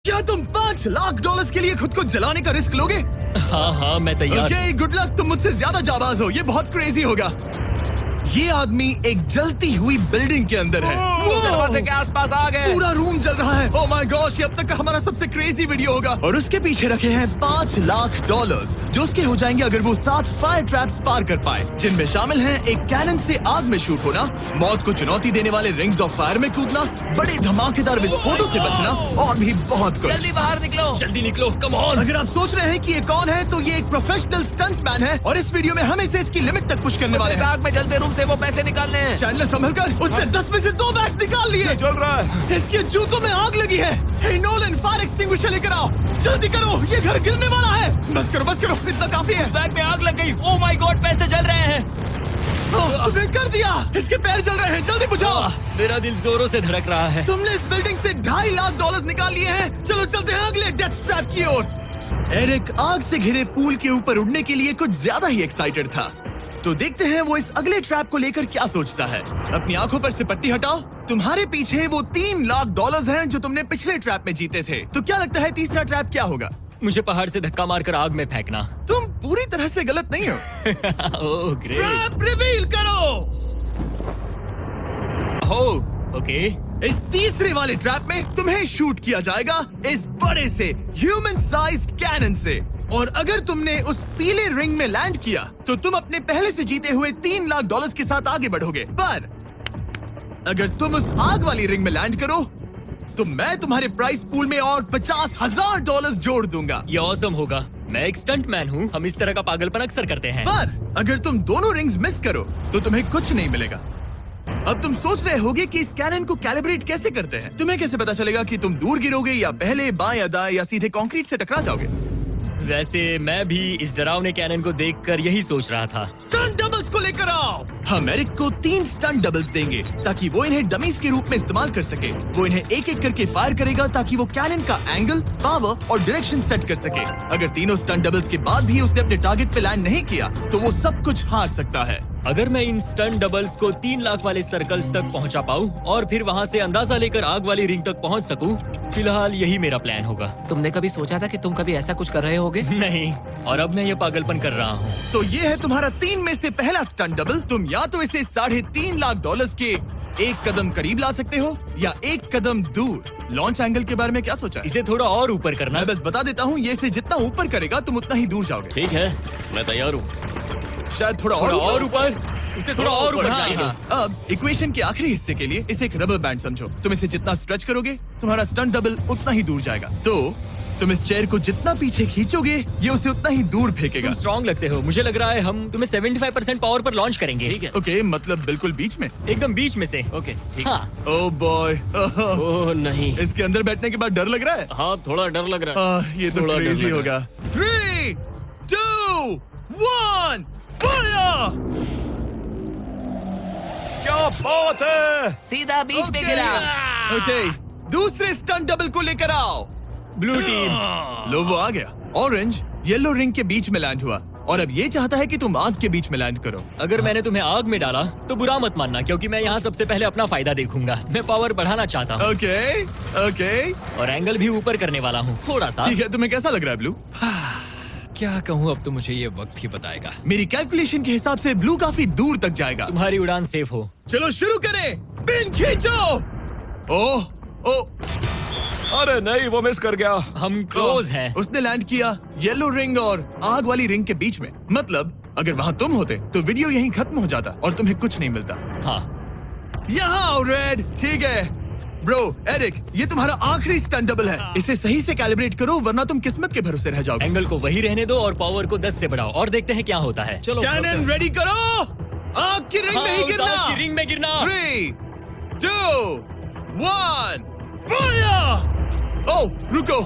क्या तुम $5 लाख के लिए खुद को जलाने का रिस्क लोगे? हाँ मैं तैयार। Okay, good luck. तुम मुझसे ज्यादा जाबाज हो, ये बहुत क्रेजी होगा। ये आदमी एक जलती हुई बिल्डिंग के अंदर है। दरवाजे के आसपास आ गए। पूरा रूम जल रहा है। ओह माय गॉश, ये अब तक का हमारा सबसे क्रेजी वीडियो होगा। और उसके पीछे रखे हैं $5 लाख, जो उसके हो जाएंगे अगर वो 7 फायर ट्रैप्स पार कर पाए, जिनमें शामिल हैं एक कैनन से आग में शूट होना, मौत को चुनौती देने वाले रिंग्स ऑफ फायर में कूदना, बड़े धमाकेदार विस्फोटों से बचना और भी बहुत कुछ। जल्दी बाहर निकलो, जल्दी निकलो, कम ऑन। अगर आप सोच रहे हैं कि ये कौन है, तो ये एक प्रोफेशनल स्टंट मैन है और इस वीडियो में हम इसे इसकी लिमिट तक पुश करने वाले हैं। आग में जलते रूम से वो पैसे निकालने हैं। चैनल संभल कर, उसने 10 में से 2 बैग्स निकाल लिए। चल रहा है। इसके जूतों में आग लगी है। हे नोलन, फायर एक्सटिंग्विशर लेकर आओ, जल्दी करो, ये घर गिरने वाला है। बस करो, इतना काफी है। बैग में आग लग गई। ओह माय गॉड, पैसे जल रहे हैं। तुमने कर दिया, इसके पैर जल रहे हैं, जल्दी बुझाओ। मेरा दिल जोरों से धड़क रहा है। तुमने इस बिल्डिंग से $2.5 लाख निकाल लिए हैं। चलो चलते हैं अगले डेथ ट्रैप की ओर। एरिक आग से घिरे पूल के ऊपर उड़ने के लिए कुछ ज्यादा ही एक्साइटेड था, तो देखते हैं वो इस अगले ट्रैप को लेकर क्या सोचता है। अपनी आंखों पर से पट्टी हटाओ। तुम्हारे पीछे वो $3 लाख हैं जो तुमने पिछले ट्रैप में जीते थे। तो क्या लगता है तीसरा ट्रैप क्या होगा? मुझे पहाड़ से धक्का मारकर आग में फेंकना। तुम पूरी तरह से गलत नहीं हो। Oh great. ट्रैप रिवील करो। Oh okay. इस तीसरे वाले ट्रैप में तुम्हें शूट किया जाएगा इस बड़े से ह्यूमन साइज्ड कैनन से, और अगर तुमने उस पीले रिंग में लैंड किया तो तुम अपने पहले से जीते हुए $3 लाख के साथ आगे बढ़ोगे। पर अगर तुम उस आग वाली रिंग में लैंड करो तो मैं तुम्हारे प्राइस पूल में और $50,000 जोड़ दूंगा। ये ऑसम होगा। मैं एक स्टंट मैन हूँ, हम इस तरह का पागलपन अक्सर करते हैं। पर अगर तुम दोनों रिंग्स मिस करो तो तुम्हें कुछ नहीं मिलेगा। अब तुम सोच रहे होगे कि इस कैनन को कैलिब्रेट कैसे करते हैं। तुम्हें कैसे पता चलेगा कि तुम दूर गिरोगे या पहले, बाएं या दाएं, या सीधे कंक्रीट से टकरा जाओगे? वैसे मैं भी इस डरावने कैनन को देखकर यही सोच रहा था। स्टंट डबल्स को लेकर आओ। हम एरिक को 3 स्टंट डबल्स देंगे ताकि वो इन्हें डमीज के रूप में इस्तेमाल कर सके। वो इन्हें एक-एक करके फायर करेगा ताकि वो कैनन का एंगल, पावर और डायरेक्शन सेट कर सके। अगर तीनों स्टंट डबल्स के बाद भी उसने अपने टारगेट पे लैंड नहीं किया तो वो सब कुछ हार सकता है। अगर मैं इन स्टंट डबल्स को 3 लाख वाले सर्कल्स तक पहुंचा पाऊं और फिर वहां से अंदाजा लेकर आग वाली रिंग तक पहुंच सकूं, फिलहाल यही मेरा प्लान होगा। तुमने कभी सोचा था कि तुम कभी ऐसा कुछ कर रहे होगे? नहीं, और अब मैं ये पागलपन कर रहा हूँ। तो ये है तुम्हारा 3 में से पहला स्टंट डबल। तुम या तो इसे $3.5 लाख के एक कदम करीब ला सकते हो या एक कदम दूर। लॉन्च एंगल के बारे में क्या सोचा? इसे थोड़ा और ऊपर करना। मैं बस बता देता हूँ, ये इसे जितना ऊपर करेगा तुम उतना ही दूर जाओगे। ठीक है, मैं तैयार हूँ। शायद थोड़ा और ऊपर, इसे थोड़ा और ऊपर हाँ, चाहिए। हाँ। अब इक्वेशन के आखिरी हिस्से के लिए इसे एक रबर बैंड समझो। तुम इसे जितना स्ट्रेच करोगे तुम्हारा स्टंट डबल उतना ही दूर जाएगा। तो तुम इस चेयर को जितना पीछे खींचोगे ये उसे उतना ही दूर फेंकेगा। तुम स्ट्रॉन्ग लगते हो। मुझे लग रहा है हम तुम्हें 75% पावर पर लॉन्च करेंगे। ठीक है। ओके, मतलब बिल्कुल बीच में? एकदम बीच में से। ओके ठीक। हाँ। ओह बॉय, ओह नहीं, इसके अंदर बैठने के बाद डर लग रहा है। हाँ थोड़ा डर लग रहा है। ये तो थोड़ा डर क्रेजी लग होगा। 3, 2, 1, फायर! क्या बात है। सीधा बीच में गिरा। ओके, दूसरे स्टंट डबल को लेकर आओ। Blue team. लो, वो आ गया। ऑरेंज येलो रिंग के बीच में लैंड हुआ और अब ये चाहता है कि तुम आग के बीच में लैंड करो। अगर मैंने तुम्हें आग में डाला तो बुरा मत मानना, क्योंकि मैं यहाँ सबसे पहले अपना फायदा देखूंगा। मैं पावर बढ़ाना चाहता हूँ। ओके, ओके, और एंगल भी ऊपर करने वाला हूँ थोड़ा सा। ठीक है। तुम्हें कैसा लग रहा है ब्लू? क्या कहूँ, अब तो मुझे ये वक्त ही बताएगा। मेरी कैलकुलेशन के हिसाब से ब्लू काफी दूर तक जाएगा। तुम्हारी उड़ान सेफ हो। चलो शुरू करें। पिन खींचो। ओह, ओह, अरे नहीं, वो मिस कर गया। हम क्लोज हैं। उसने लैंड किया येलो रिंग और आग वाली रिंग के बीच में। मतलब अगर वहाँ तुम होते तो वीडियो यहीं खत्म हो जाता और तुम्हें कुछ नहीं मिलता। हाँ, यहाँ आओ रेड। ठीक है ब्रो। एरिक, ये तुम्हारा आखिरी स्टंट डबल है। इसे सही से कैलिब्रेट करो वरना तुम किस्मत के भरोसे रह जाओगे। एंगल को वही रहने दो और पावर को 10 से बढ़ाओ और देखते हैं क्या होता है। चलो कैनन रेडी करो। आग की रिंग में ही गिरना। आग की रिंग में गिरना। 3, 2, 1, फायर! ओह, रुको।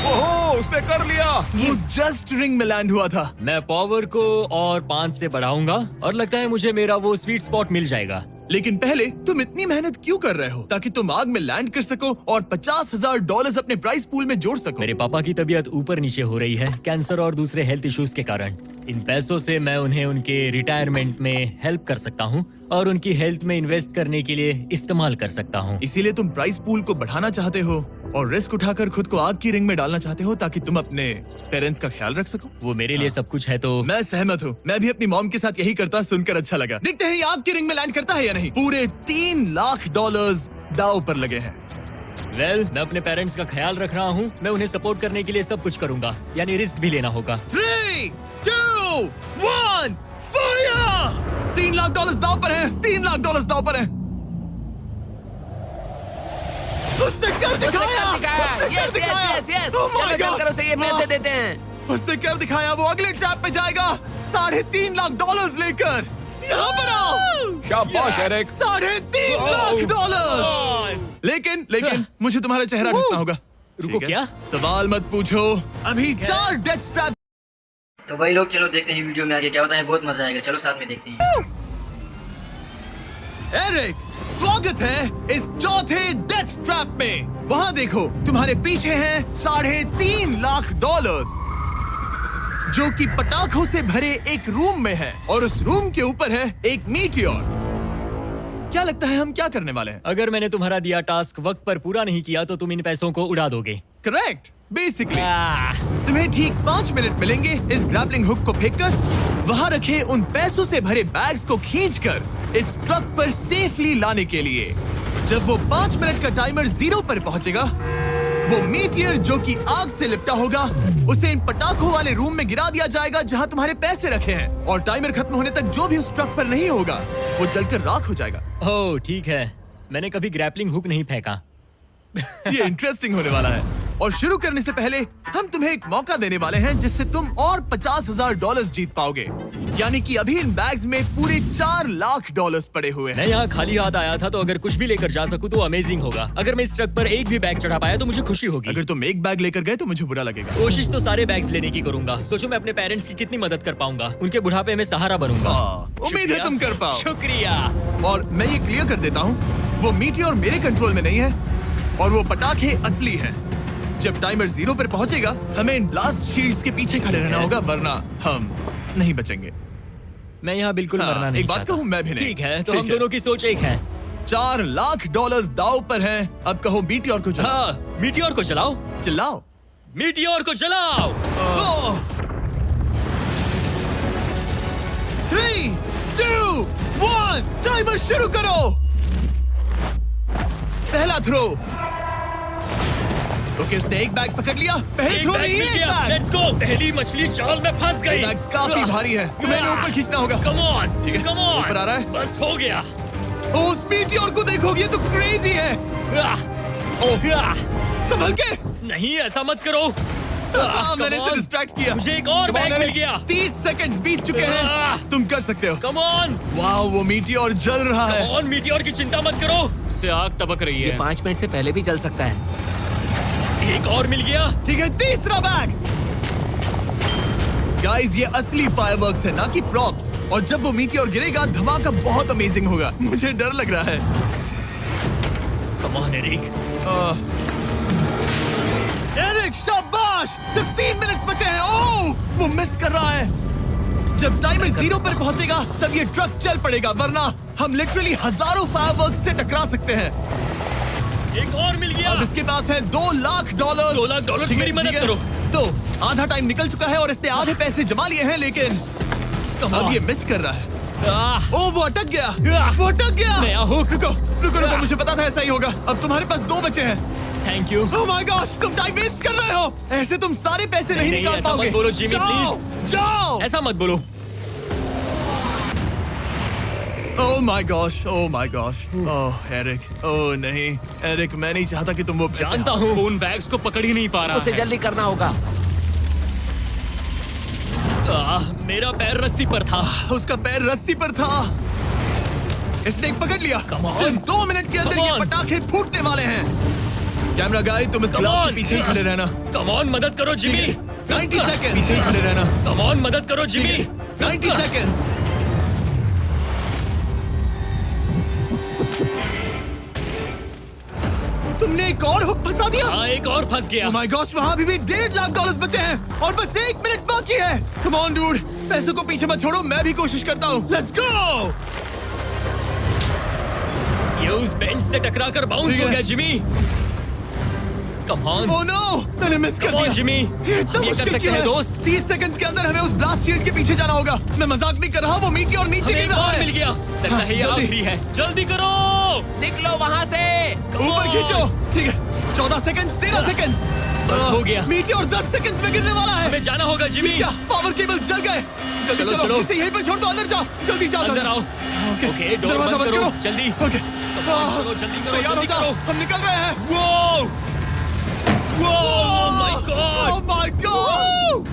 ओहो, उसने कर लिया। वो जस्ट रिंग में लैंड हुआ था। मैं पावर को और 5 से बढ़ाऊंगा और लगता है मुझे मेरा वो स्वीट स्पॉट मिल जाएगा। लेकिन पहले तुम इतनी मेहनत क्यों कर रहे हो? ताकि तुम आग में लैंड कर सको और $50,000 अपने प्राइस पूल में जोड़ सको। मेरे पापा की तबीयत ऊपर नीचे हो रही है, कैंसर और दूसरे हेल्थ इश्यूज के कारण। इन पैसों से मैं उन्हें उनके रिटायरमेंट में हेल्प कर सकता हूँ और उनकी हेल्थ में इन्वेस्ट करने के लिए इस्तेमाल कर सकता हूँ। इसीलिए तुम प्राइस पूल को बढ़ाना चाहते हो और रिस्क उठाकर खुद को आग की रिंग में डालना चाहते हो ताकि तुम अपने पेरेंट्स का ख्याल रख सको। वो मेरे लिए सब कुछ है तो मैं सहमत हूँ। मैं भी अपनी मॉम के साथ यही करता, सुनकर अच्छा लगा। देखते हैं ये आग की रिंग में लैंड करता है या नहीं। पूरे $3 लाख दांव पर लगे हैं। मैं अपने पेरेंट्स का ख्याल रख रहा हूँ। मैं उन्हें सपोर्ट करने के लिए सब कुछ करूंगा, यानी रिस्क भी लेना होगा। 3, 2, 1, फायर! $3 लाख दांव पर हैं। $3 लाख दांव पर हैं। उसने कर दिखाया। यस यस यस, चलो चल कर उसे ये पैसे देते हैं। उसने कर दिखाया। वो अगले ट्रैप पे जाएगा $3.5 लाख लेकर। यहाँ पर आओ। शाबाश एरिक। $3.5 लाख। लेकिन मुझे तुम्हारा चेहरा ढूंढना होगा। रुको, ठीक है? क्या? सवाल मत पूछो। अभी 4 डेथ ट्रैप। तो भाई लोग चलो देखते हैं वीडियो में आगे क्या होता है। बहुत मजा आएगा, चलो साथ में देखते हैं। एरिक, स्वागत है इस चौथे डेथ ट्रैप में। वहाँ देखो, तुम्हारे पीछे हैं $3.5 लाख, जो कि पटाखों से भरे एक रूम में है, और उस रूम के ऊपर है एक मीटियोर। क्या लगता है हम क्या करने वाले हैं? अगर मैंने तुम्हारा दिया टास्क वक्त पर पूरा नहीं किया तो तुम इन पैसों को उड़ा दोगे। करेक्ट। बेसिकली आह, तुम्हें ठीक 5 मिनट मिलेंगे इस ग्रैपलिंग हुक को फेंककर वहाँ रखे उन पैसों से भरे बैग्स को खींचकर इस ट्रक पर सेफली लाने के लिए। जब वो 5 मिनट का टाइमर 0 पर पहुंचेगा, वो मीटियर जो कि आग से लिपटा होगा, उसे इन पटाखों वाले रूम में गिरा दिया जाएगा जहां तुम्हारे पैसे रखे हैं। और टाइमर खत्म होने तक जो भी उस ट्रक पर नहीं होगा वो जलकर राख हो जाएगा। ओह ठीक है, मैंने कभी ग्रैपलिंग हुक नहीं फेंका। ये इंटरेस्टिंग होने वाला है। और शुरू करने से पहले हम तुम्हें एक मौका देने वाले हैं जिससे तुम और $50,000 जीत पाओगे। यानी कि अभी इन बैग्स में पूरे $4 लाख पड़े हुए हैं। मैं यहाँ खाली हाथ आया था, तो अगर कुछ भी लेकर जा सकूं तो अमेजिंग होगा। अगर मैं इस ट्रक पर एक भी बैग चढ़ा पाया तो मुझे खुशी होगी। अगर तुम एक बैग लेकर गए तो मुझे बुरा लगेगा। कोशिश तो सारे बैग्स लेने की करूंगा। सोचो मैं अपने पेरेंट्स की कितनी मदद कर पाऊंगा। उनके बुढ़ापे में सहारा बनूंगा। उम्मीद है शुक्रिया। तुम कर पाओ। शुक्रिया। और मैं ये क्लियर कर देता हूँ, वो मीटियोर मेरे कंट्रोल में नहीं है और वो पटाखे असली हैं। जब टाइमर 0 पर पहुंचेगा, हमें इन ब्लास्ट शील्ड्स के पीछे खड़े रहना होगा, वरना हम नहीं बचेंगे। मैं यहाँ बिल्कुल हाँ, मरना नहीं एक बात चाहता। कहूँ, मैं भी नहीं। ठीक है, तो ठीक हम है। दोनों की सोच एक है। $4 लाख दाव पर हैं। अब कहो मीटियोर को जलाओ। हाँ, मीटियोर को जलाओ। चिल्लाओ। मीटियोर को जलाओ। 3, 2, 1, टाइमर शुरू करो। पहला थ्रो। ओके, उसने एक बैग पकड़ लिया। पहले एक थ्रो बैग नहीं, मिल एक गया। बैग। Let's go. पहली मछली जाल में फंस गई। बैग्स काफी भारी है, तुम्हें इन्हें ऊपर खींचना होगा। कम ऑन, ठीक है, कम ऑन। ऊपर आ रहा है। बस हो गया। ओ, उस मीटियोर को देखोगे, ये तो क्रेजी है। संभल के। नहीं, ऐसा मत करो। मैंने इसे डिस्ट्रैक्ट किया। मुझे एक और Come on, bag mill Eric। गया। 30 सेकंड्स बीत चुके हैं। तुम कर सकते हो। कम ऑन, वाओ, वो मीटियोर जल रहा है। Come on. मीटियोर की चिंता मत करो, उससे आग टपक रही ये है। 5 मिनट से पहले भी जल सकता है। एक और मिल गया। ठीक है, तीसरा बैग। गाइस, ये असली फायरवर्क्स है, ना कि प्रॉप्स। और जब वो मीटियोर गिरेगा, धमाका बहुत अमेजिंग होगा। मुझे डर लग रहा है। Come on Eric. एरिक, शाबाश! सिर्फ 3 मिनट बचे हैं। ओह, वो मिस कर रहा है। जब टाइमर 0 पर पहुंचेगा, तब ये ट्रक चल पड़ेगा, वरना हम लिटरली हजारों फायरवर्क्स से टकरा सकते हैं। एक और मिल गया। अब इसके पास है $2 लाख। $2 लाख, ठीक है, मेरी मदद ठीक है। करो। तो आधा टाइम निकल चुका है और इसने आधे पैसे जमा लिए हैं, लेकिन अब ये मिस कर रहा है। ओह, वो अटक गया। वो अटक गया। नया हुक। रुको रुको रुको, मुझे पता था ऐसा ही होगा। अब तुम्हारे पास 2 बचे हैं। Thank you. Oh my gosh, तुम टाइम वेस्ट कर रहे हो। ऐसे तुम सारे पैसे नहीं नहीं, निकाल ऐसा पाओगे। मत बोलो, जिमी, जाओ, जाओ। ऐसा मत बोलो। Oh my gosh, oh my gosh. Oh Eric, oh नहीं एरिक, मैं नहीं चाहता कि तुम वो पैसे जानता हूँ, उन बैग्स को पकड़ ही नहीं पा रहा उसे है। जल्दी करना होगा। मेरा पैर रस्सी पर था। उसका पैर रस्सी पर था। इसने एक पकड़ लिया। Come on. सिर्फ 2 मिनट के अंदर Come ये on. पटाखे फूटने वाले हैं। कैमरा गाय, तुम इस Come ग्लास on. के पीछे ही खड़े रहना। कम ऑन, मदद करो जिमी। 90 सेकंड पीछे ही खड़े रहना। कम ऑन, मदद करो जिमी। 90 सेकंड्स। तुमने एक और हुक फंसा दिया। हाँ, एक और फंस गया। Oh my gosh, वहाँ अभी भी $1.5 लाख बचे हैं और बस 1 मिनट बाकी है। Come on, dude, पैसों को पीछे मत छोड़ो, मैं भी कोशिश करता हूँ। Let's go! ये उस बेंच से टकरा कर बाउंस ठीक हो है। गया Jimmy. Come on. Oh no, मैंने मिस कर Come on, दिया। जिमी। ये इतना हम ये कर मुश्किल सकते क्यों हैं, है? दोस्त। 30 सेकंड्स के अंदर हमें उस ब्लास्ट शील्ड के पीछे जाना होगा। मैं मजाक नहीं कर रहा, वो मीटियोर नीचे हमें गिर एक रहा और है। मिल गया। लगता है ये जल्दी। आखिरी है। जल्दी करो। निकलो वहाँ से। ऊपर खींचो। ठीक है, 14 सेकंड्स, 13 सेकंड्स। बस हो गया। मीटियोर 10 सेकंड्स में गिरने वाला है। हमें जाना होगा जिमी। क्या पावर केबल्स जल गए? जल्दी चलो, चलो, चलो। इसे यहीं पर छोड़ दो, अंदर जाओ। जल्दी जाओ, अंदर जाओ। आओ। ओके, ओके, डोर दरवाजा बंद करो। जल्दी। ओके, चलो, जल्दी करो, तैयार हो जल्दी जाओ, करो। हम निकल रहे हैं। Whoa! Whoa! Oh my God! Oh my God!